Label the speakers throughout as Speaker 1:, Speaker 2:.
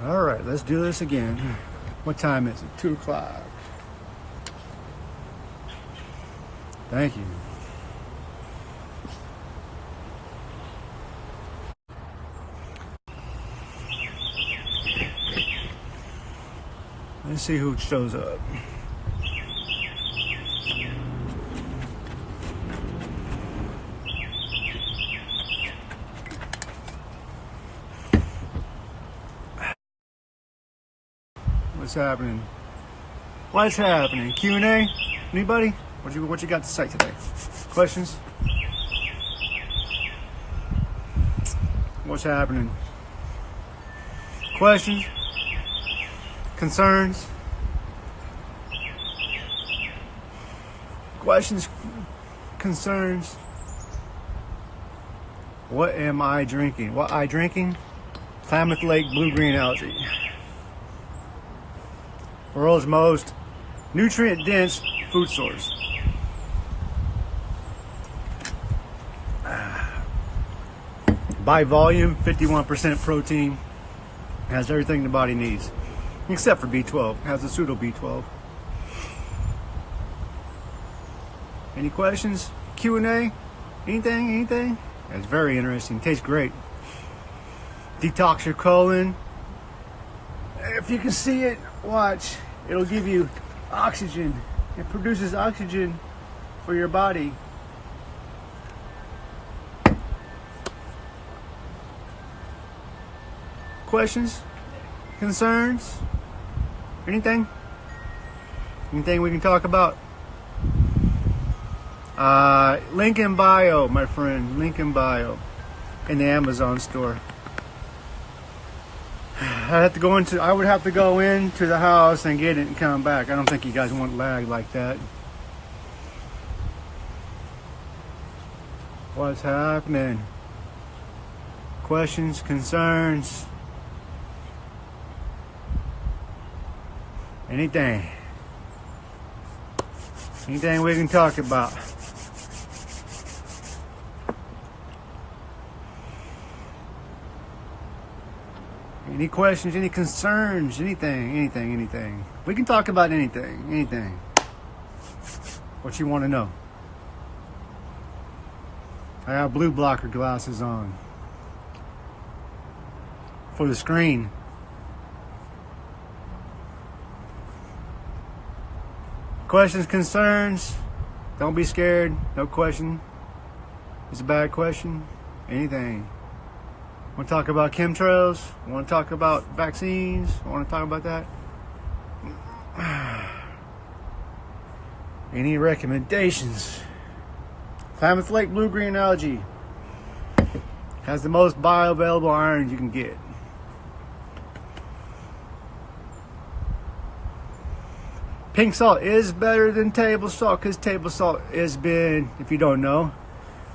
Speaker 1: All right, let's do this again. What time is it? 2 o'clock. Thank you. Let's see who shows up. What's happening? What's happening? Q&A? Anybody? What you got to say today? Questions? What's happening? Questions? Concerns? Questions? Concerns? What am I drinking? What I drinking? Klamath Lake blue-green algae. World's most nutrient-dense food source. By volume, 51% protein. Has everything the body needs, except for B12. Has the pseudo B12. Any questions? Q&A? Anything? It's very interesting. Tastes great. Detox your colon. If you can see it, watch. It'll give you oxygen. It produces oxygen for your body. Questions? Concerns? Anything? Anything we can talk about? Link in bio, my friend. Link in bio. In the Amazon store. I would have to go into the house and get it and come back. I don't think you guys want lag like that. What's happening? Questions, concerns? Anything we can talk about. Any questions, any concerns, anything. We can talk about anything. What you want to know. I have blue blocker glasses on. For the screen. Questions, concerns, don't be scared. No question. It's a bad question. Anything. Want to talk about chemtrails? Want to talk about vaccines? Want to talk about that? Any recommendations? Klamath Lake blue-green algae has the most bioavailable iron you can get. Pink salt is better than table salt because table salt has been, if you don't know,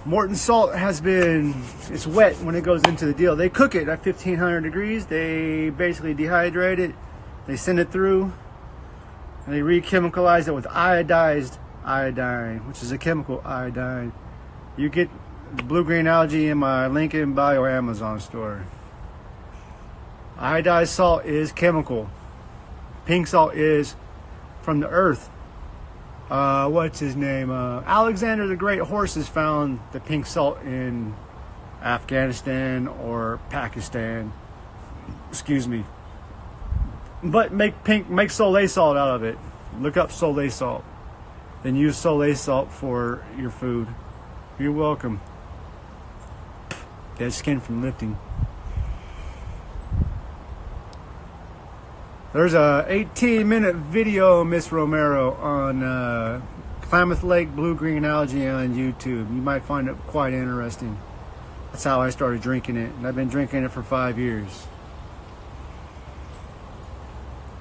Speaker 1: Morton salt it's wet when it goes into the deal. They cook it at 1500 degrees. They basically dehydrate it. They send it through. And they re-chemicalize it with iodized iodine, which is a chemical iodine. You get blue-green algae in my link in bio Amazon store. Iodized salt is chemical. Pink salt is from the earth. What's his name? Alexander the Great Horses found the pink salt in Afghanistan or Pakistan. Excuse me. But make Soleil salt out of it. Look up Soleil salt. Then use Soleil salt for your food. You're welcome. Dead skin from lifting. There's a 18-minute video, Miss Romero, on Klamath Lake blue-green algae on YouTube. You might find it quite interesting. That's how I started drinking it, and I've been drinking it for 5 years.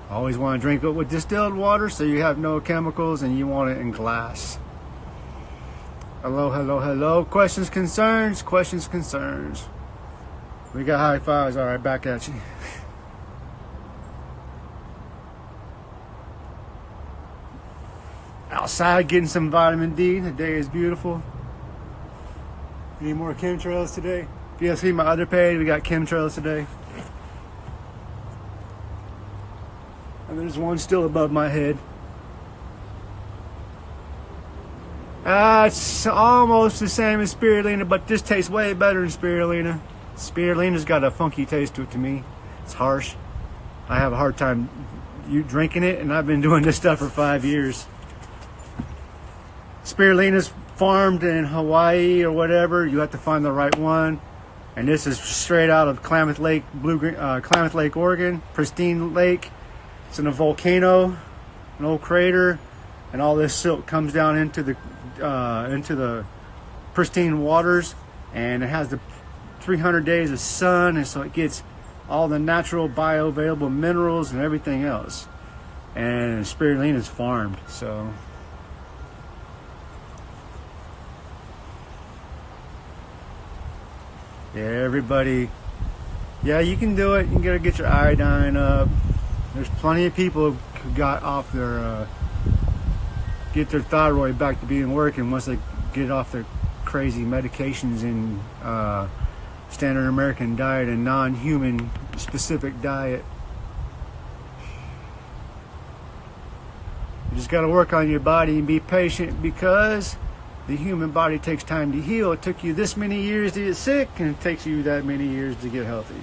Speaker 1: I always want to drink it with distilled water so you have no chemicals and you want it in glass. Hello. Questions, concerns? We got high fives. All right, back at you. Outside getting some vitamin D. The day is beautiful. Any more chemtrails today? If you see my other page, we got chemtrails today. And there's one still above my head. It's almost the same as spirulina, but this tastes way better than spirulina. Spirulina's got a funky taste to it to me. It's harsh. I have a hard time drinking it, and I've been doing this stuff for 5 years. Spirulina's farmed in Hawaii or whatever. You have to find the right one. And this is straight out of Klamath Lake, Klamath Lake, Oregon. Pristine lake. It's in a volcano, an old crater, and all this silt comes down into the pristine waters, and it has the 300 days of sun, and so it gets all the natural bioavailable minerals and everything else. And spirulina is farmed, so yeah, everybody, yeah, you can do it. You gotta get your iodine up. There's plenty of people who got off their get their thyroid back to being working once they get off their crazy medications and standard American diet and non-human specific diet. You just got to work on your body and be patient, because the human body takes time to heal. It took you this many years to get sick, and it takes you that many years to get healthy.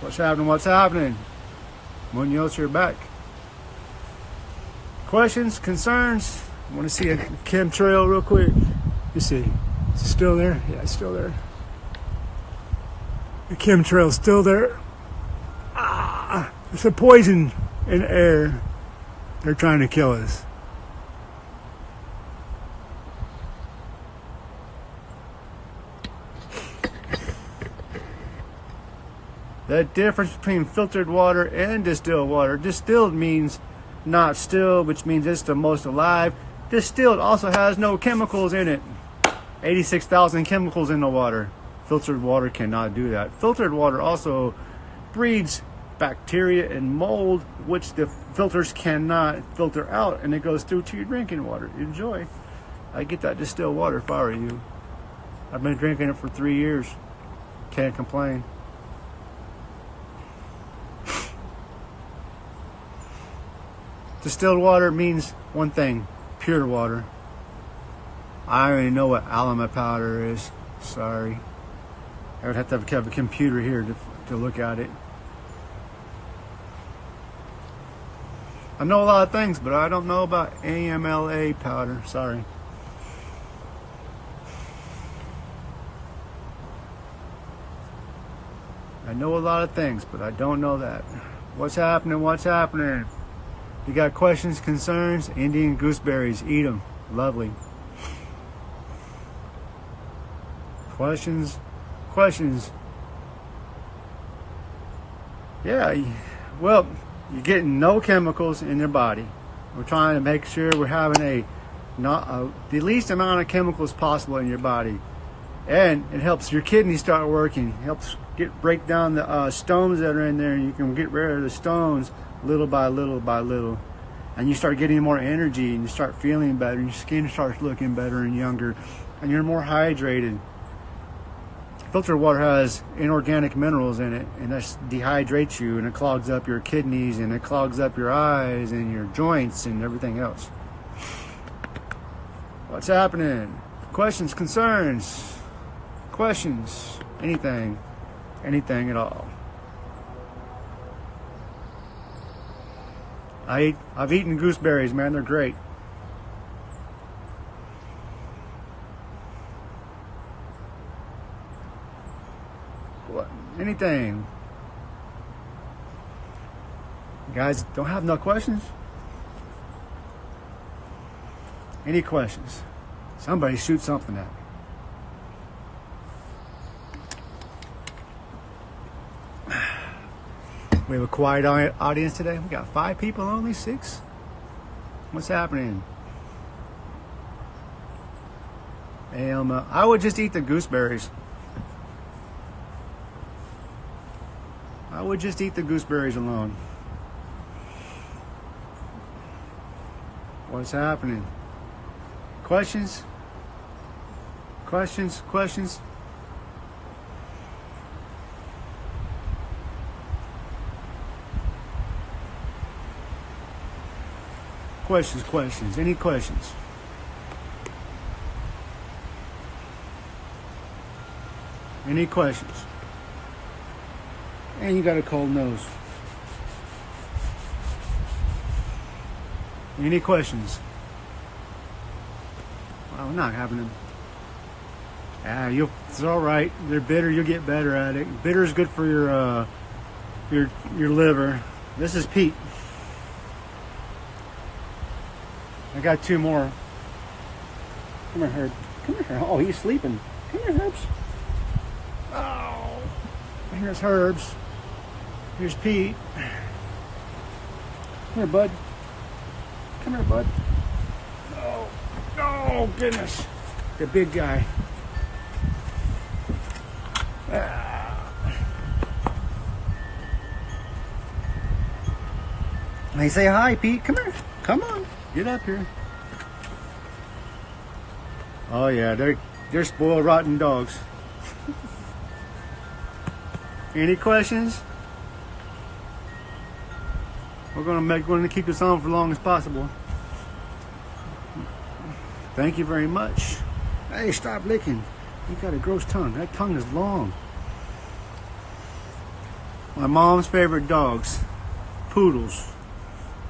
Speaker 1: What's happening? What's happening? Munoz, you're back. Questions? Concerns? I want to see a chemtrail real quick. Let's see. Is it still there? Yeah, it's still there. The chemtrail's still there. There's a poison in the air. They're trying to kill us. The difference between filtered water and distilled water. Distilled means not still, which means it's the most alive. Distilled also has no chemicals in it. 86,000 chemicals in the water. Filtered water cannot do that. Filtered water also breeds bacteria and mold, which the filters cannot filter out, and it goes through to your drinking water. Enjoy. I get that distilled water if I were you. I've been drinking it for 3 years. Can't complain. Distilled water means one thing: pure water. I don't even know what alum powder is. Sorry. I would have to have a computer here to look at it. I know a lot of things, but I don't know about AMLA powder. Sorry. I know a lot of things, but I don't know that. What's happening? What's happening? You got questions, concerns? Indian gooseberries. Eat them. Lovely. Questions? Questions? Yeah, well, you're getting no chemicals in your body. We're trying to make sure we're having the least amount of chemicals possible in your body. And it helps your kidneys start working. It helps break down the stones that are in there, and you can get rid of the stones little by little by little. And you start getting more energy, and you start feeling better, and your skin starts looking better and younger, and you're more hydrated. Filtered water has inorganic minerals in it, and that dehydrates you, and it clogs up your kidneys, and it clogs up your eyes and your joints and everything else. What's happening? Questions, concerns, questions, anything at all. I've eaten gooseberries, man. They're great. What? Anything. You guys don't have no questions? Any questions? Somebody shoot something at me. We have a quiet audience today. We got 5 people only, 6. What's happening? I would just eat the gooseberries. I would just eat the gooseberries alone. What's happening? Questions? Questions? Questions? Questions. Any questions? Any questions? And you got a cold nose. Any questions? Well, we're not having them. It's all right. They're bitter. You'll get better at it. Bitter is good for your liver. This is Pete. I got two more. Come here, Herb. Come here. Oh, he's sleeping. Come here, Herbs. Oh, here's Herbs. Here's Pete. Come here, bud. Come here, bud. Oh, goodness. The big guy. Hey, say hi, Pete. Come here. Come on. Get up here. Oh, yeah. They're spoiled, rotten dogs. Any questions? We're going to keep this on for as long as possible. Thank you very much. Hey, stop licking. You got a gross tongue. That tongue is long. My mom's favorite dogs, poodles.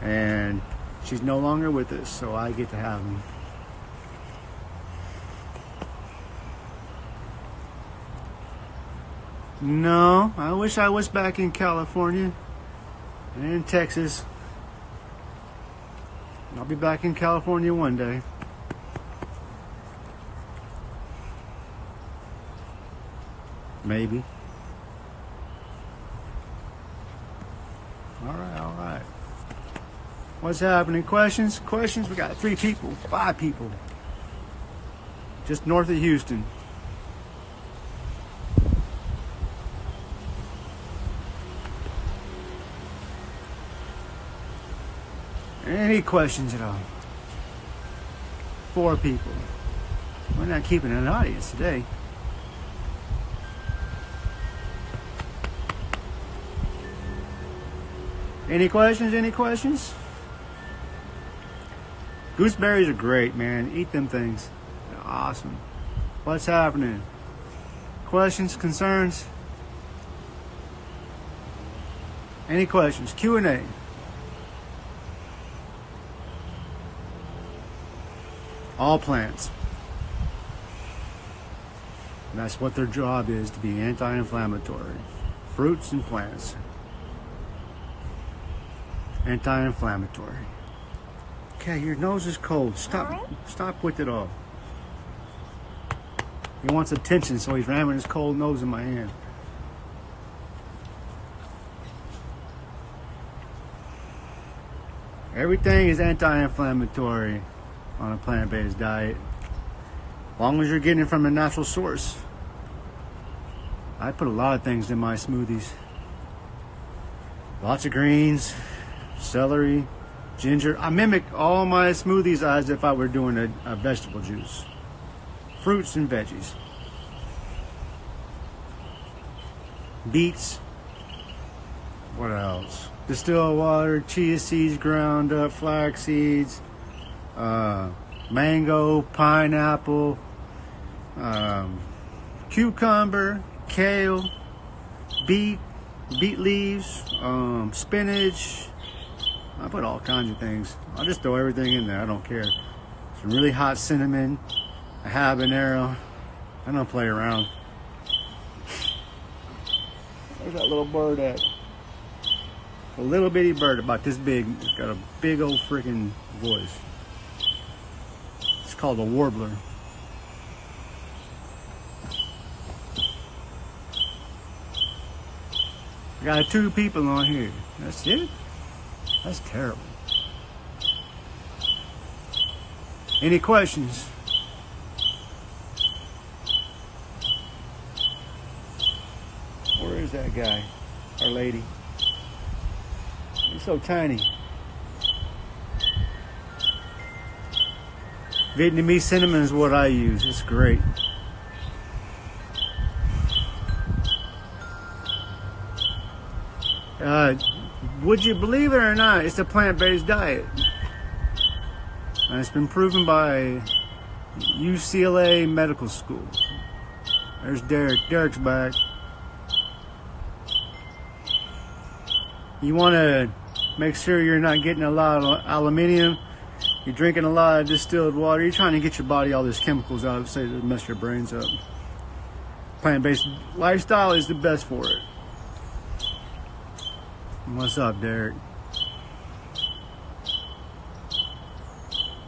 Speaker 1: And she's no longer with us, so I get to have them. No, I wish I was back in California and Texas. I'll be back in California one day. Maybe. All right. What's happening? Questions? We got 3 people, 5 people. Just north of Houston. Any questions at all? 4 people. We're not keeping an audience today. Any questions? Gooseberries are great, man. Eat them things. They're awesome. What's happening? Questions, concerns? Any questions? Q&A. All plants. And that's what their job is, to be anti-inflammatory. Fruits and plants. Anti-inflammatory. Okay, your nose is cold. Stop with it all. He wants attention, so he's ramming his cold nose in my hand. Everything is anti-inflammatory on a plant-based diet, as long as you're getting it from a natural source. I put a lot of things in my smoothies. Lots of greens, celery, ginger. I mimic all my smoothies as if I were doing a vegetable juice. Fruits and veggies. Beets. What else? Distilled water, chia seeds ground up, flax seeds, mango, pineapple, cucumber, kale, beet leaves, spinach. I put all kinds of things. I'll just throw everything in there. I don't care. Some really hot cinnamon, a habanero. I don't play around. Where's that little bird at? A little bitty bird about this big. It's got a big old freaking voice. It's called a warbler. I got 2 people on here. That's it? That's terrible. Any questions? Where is that guy or lady? He's so tiny. Vietnamese cinnamon is what I use. It's great. Would you believe it or not, it's a plant-based diet. And it's been proven by UCLA Medical School. There's Derek. Derek's back. You want to make sure you're not getting a lot of aluminium. You're drinking a lot of distilled water. You're trying to get your body all these chemicals out, say, to mess your brains up. Plant-based lifestyle is the best for it. What's up, Derek?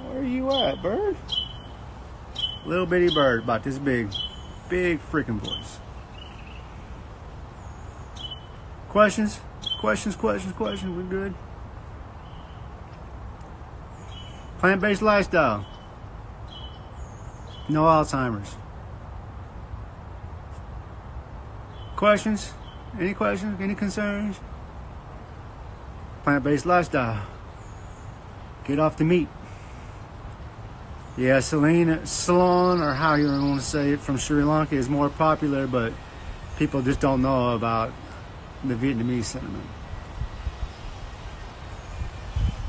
Speaker 1: Where are you at, bird? Little bitty bird, about this big. Big freaking voice. Questions? Questions. We're good. Plant-based lifestyle. No Alzheimer's. Questions? Any questions? Any concerns? Plant-based lifestyle. Get off the meat. Yeah, Ceylon, or how you want to say it, from Sri Lanka is more popular, but people just don't know about the Vietnamese cinnamon.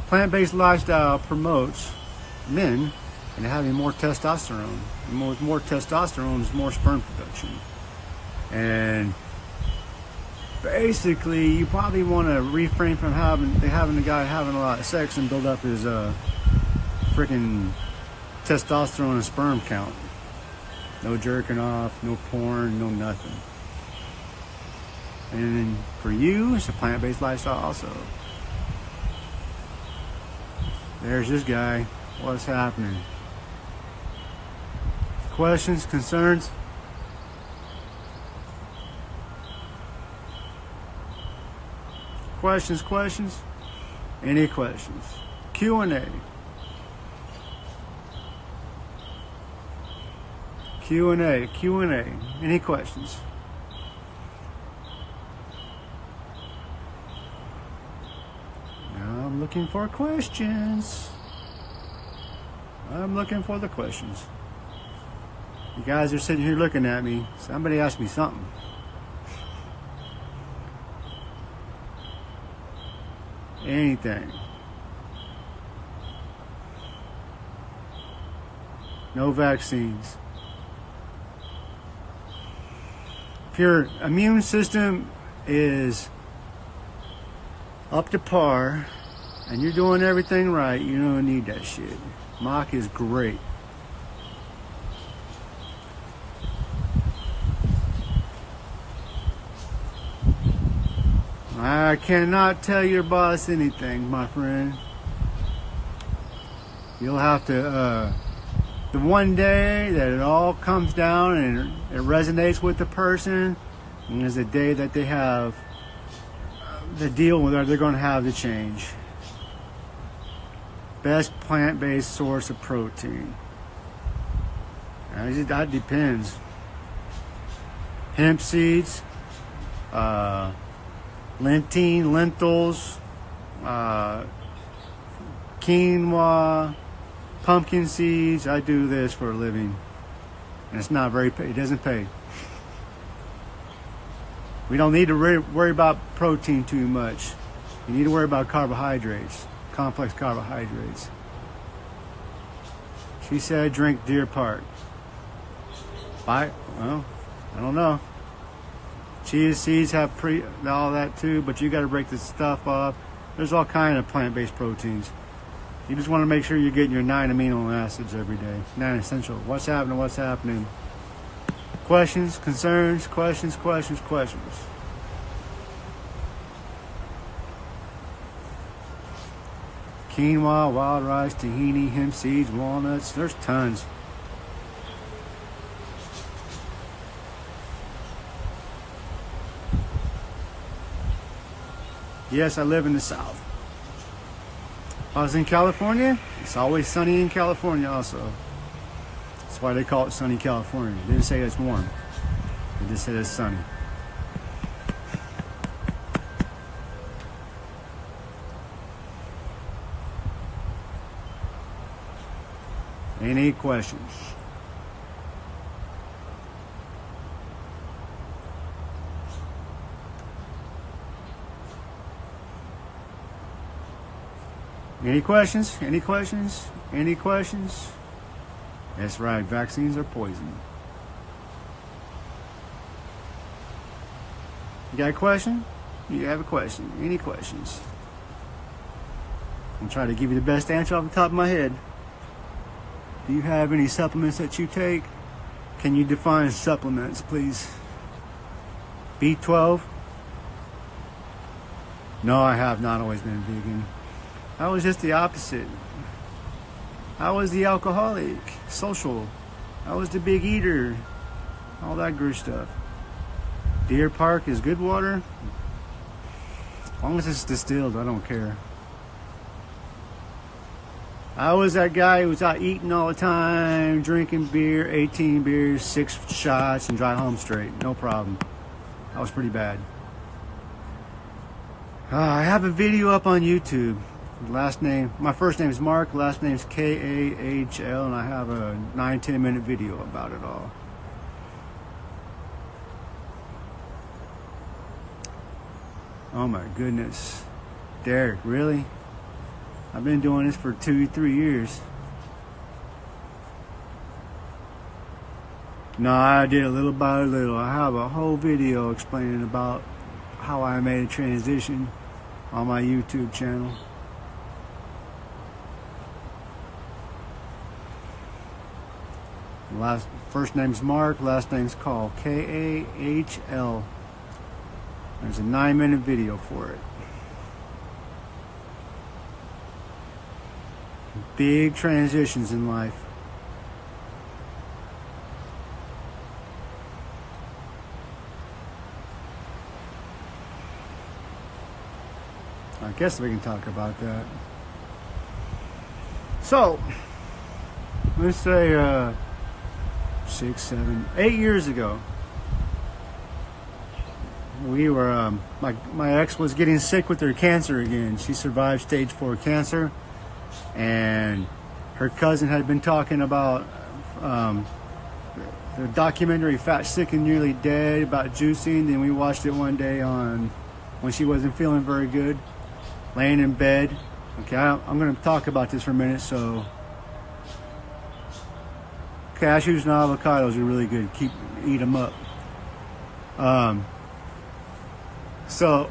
Speaker 1: Plant-based lifestyle promotes men and having more testosterone. And more testosterone is more sperm production. And basically, you probably want to refrain from having the guy having a lot of sex and build up his freaking testosterone and sperm count. No jerking off, no porn, no nothing. And for you, it's a plant-based lifestyle also. There's this guy. What's happening? Questions, concerns? Questions? Any questions? Q&A. Q&A. Any questions? I'm looking for questions. I'm looking for the questions. You guys are sitting here looking at me. Somebody asked me something. Anything. No vaccines. If your immune system is up to par and you're doing everything right, you don't need that shit. Mock is great. I cannot tell your boss anything, my friend. You'll have to, the one day that it all comes down and it resonates with the person, and is the day that they have the deal with, they're going to have the change. Best plant-based source of protein. That depends. Hemp seeds, lentils, quinoa, pumpkin seeds. I do this for a living, and it's not very it doesn't pay. We don't need to worry about protein too much. You need to worry about carbohydrates, complex carbohydrates. She said drink Deer Park. Well, I don't know. Chia seeds have all that too, but you got to break this stuff off. There's all kind of plant-based proteins. You just want to make sure you're getting your 9 amino acids every day. 9 essential. What's happening? Questions, concerns, questions. Quinoa, wild rice, tahini, hemp seeds, walnuts. There's tons. Yes, I live in the South. If I was in California, it's always sunny in California also. That's why they call it sunny California. They didn't say it's warm. They just said it's sunny. Any questions? Any questions? Any questions? Any questions? That's right, vaccines are poison. You got a question? You have a question? Any questions? I'm trying to give you the best answer off the top of my head. Do you have any supplements that you take? Can you define supplements, please? B12? No, I have not always been vegan. I was just the opposite. I was the alcoholic, social. I was the big eater, all that good stuff. Deer Park is good water. As long as it's distilled, I don't care. I was that guy who was out eating all the time, drinking beer, 18 beers, 6 shots, and drive home straight. No problem. I was pretty bad. I have a video up on YouTube. My first name is Mark, last name is Kahl, and I have a 9-10 minute video about it all. Oh my goodness. Derek, really? I've been doing this for 2-3 years. No, I did it little by little. I have a whole video explaining about how I made a transition on my YouTube channel. First name's Mark, last name's Kahl, Kahl. There's a 9-minute video for it. Big transitions in life. I guess we can talk about that. So, let's say 6, 7, 8 years ago, we were, my ex was getting sick with her cancer again. She survived stage 4 cancer, and her cousin had been talking about the documentary Fat, Sick, and Nearly Dead about juicing. Then we watched it one day when she wasn't feeling very good, laying in bed. Okay, I'm going to talk about this for a minute. So cashews and avocados are really good. Eat them up. So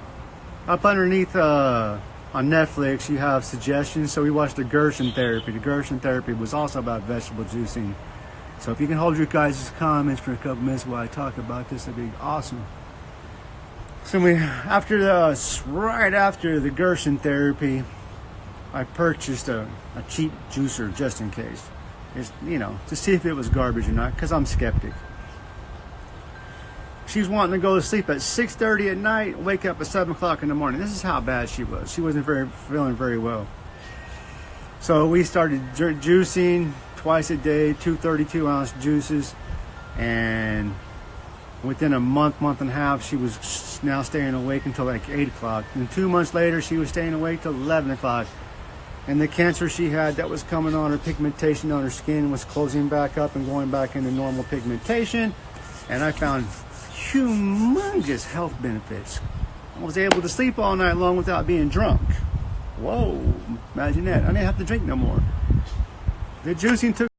Speaker 1: up underneath on Netflix, you have suggestions. So we watched the Gerson Therapy. The Gerson Therapy was also about vegetable juicing. So if you can hold your guys' comments for a couple minutes while I talk about this, that'd be awesome. So right after the Gerson Therapy, I purchased a cheap juicer just in case. It's, to see if it was garbage or not, because I'm skeptic. She's wanting to go to sleep at 6:30 at night, wake up at 7 o'clock in the morning. This is how bad she was. She wasn't feeling very well. So we started juicing twice a day, 2 32-ounce juices, and within a month and a half, she was now staying awake until like 8 o'clock. And 2 months later, she was staying awake till 11 o'clock. And the cancer she had that was coming on, her pigmentation on her skin was closing back up and going back into normal pigmentation. And I found humongous health benefits. I was able to sleep all night long without being drunk. Whoa, imagine that. I didn't have to drink no more. The juicing took